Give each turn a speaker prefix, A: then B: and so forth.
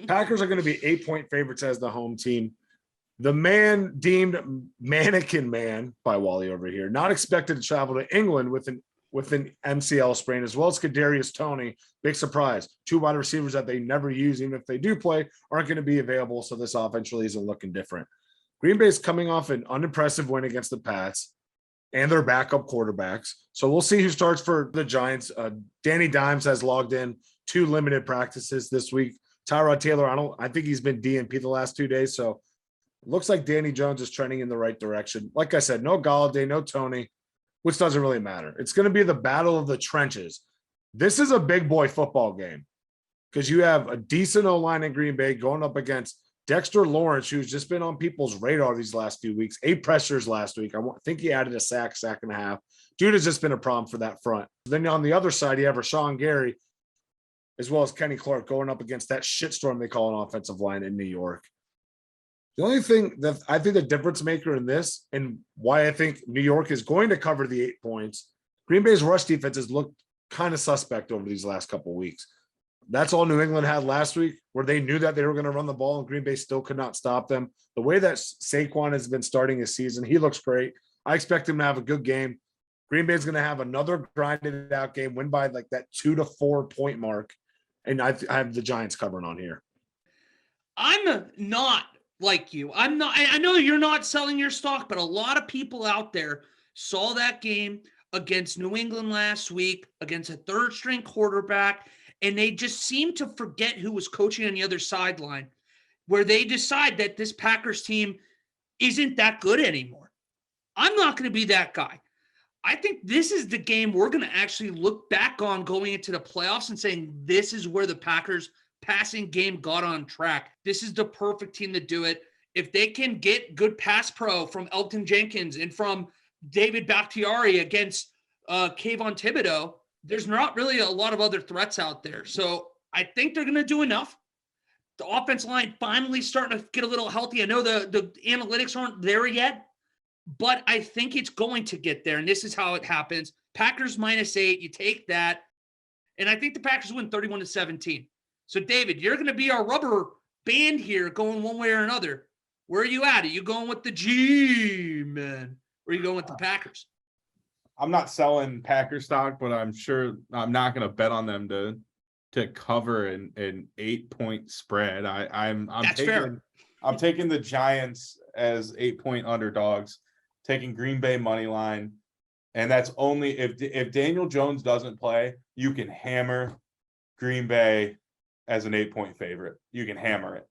A: Packers are going to be 8-point favorites as the home team. The man deemed Mannequin Man by Wally over here, not expected to travel to England with an MCL sprain, as well as Kadarius Toney. Big surprise. 2 wide receivers that they never use, even if they do play, aren't going to be available. So this offense really isn't looking different. Green Bay is coming off an unimpressive win against the Pats and their backup quarterbacks. So we'll see who starts for the Giants. Danny Dimes has logged in 2 limited practices this week. Tyrod Taylor, I think he's been DNP the last 2 days. So it looks like Danny Jones is trending in the right direction. Like I said, no Golladay, no Toney, which doesn't really matter. It's going to be the battle of the trenches. This is a big boy football game because you have a decent O-line in Green Bay going up against Dexter Lawrence, who's just been on people's radar these last few weeks. 8 pressures last week. I think he added a sack and a half. Dude has just been a problem for that front. Then on the other side, you have Rashawn Gary, as well as Kenny Clark going up against that shitstorm they call an offensive line in New York. The only thing that I think the difference maker in this and why I think New York is going to cover the 8 points, Green Bay's rush defense has looked kind of suspect over these last couple of weeks. That's all New England had last week, where they knew that they were going to run the ball and Green Bay still could not stop them. The way that Saquon has been starting his season, he looks great. I expect him to have a good game. Green Bay's going to have another grinded out game, win by like that 2 to 4 point mark. And I have the Giants covering on here.
B: I'm not like you. I know you're not selling your stock, but a lot of people out there saw that game against New England last week against a 3rd string quarterback, and they just seem to forget who was coaching on the other sideline, where they decide that this Packers team isn't that good anymore. I'm not going to be that guy. I think this is the game we're going to actually look back on going into the playoffs and saying this is where the Packers passing game got on track. This is the perfect team to do it. If they can get good pass pro from Elton Jenkins and from David Bakhtiari against Kayvon Thibodeau, there's not really a lot of other threats out there. So I think they're going to do enough. The offensive line finally starting to get a little healthy. I know the analytics aren't there yet, but I think it's going to get there. And this is how it happens. Packers -8, you take that. And I think the Packers win 31-17. So, David, you're going to be our rubber band here going one way or another. Where are you at? Are you going with the G-men? Or are you going with the Packers?
C: I'm not selling Packer stock, but I'm sure I'm not going to bet on them to cover an 8-point spread. I'm taking the Giants as 8-point underdogs, taking Green Bay money line, and that's only if Daniel Jones doesn't play, you can hammer Green Bay as an 8-point favorite. You can hammer it.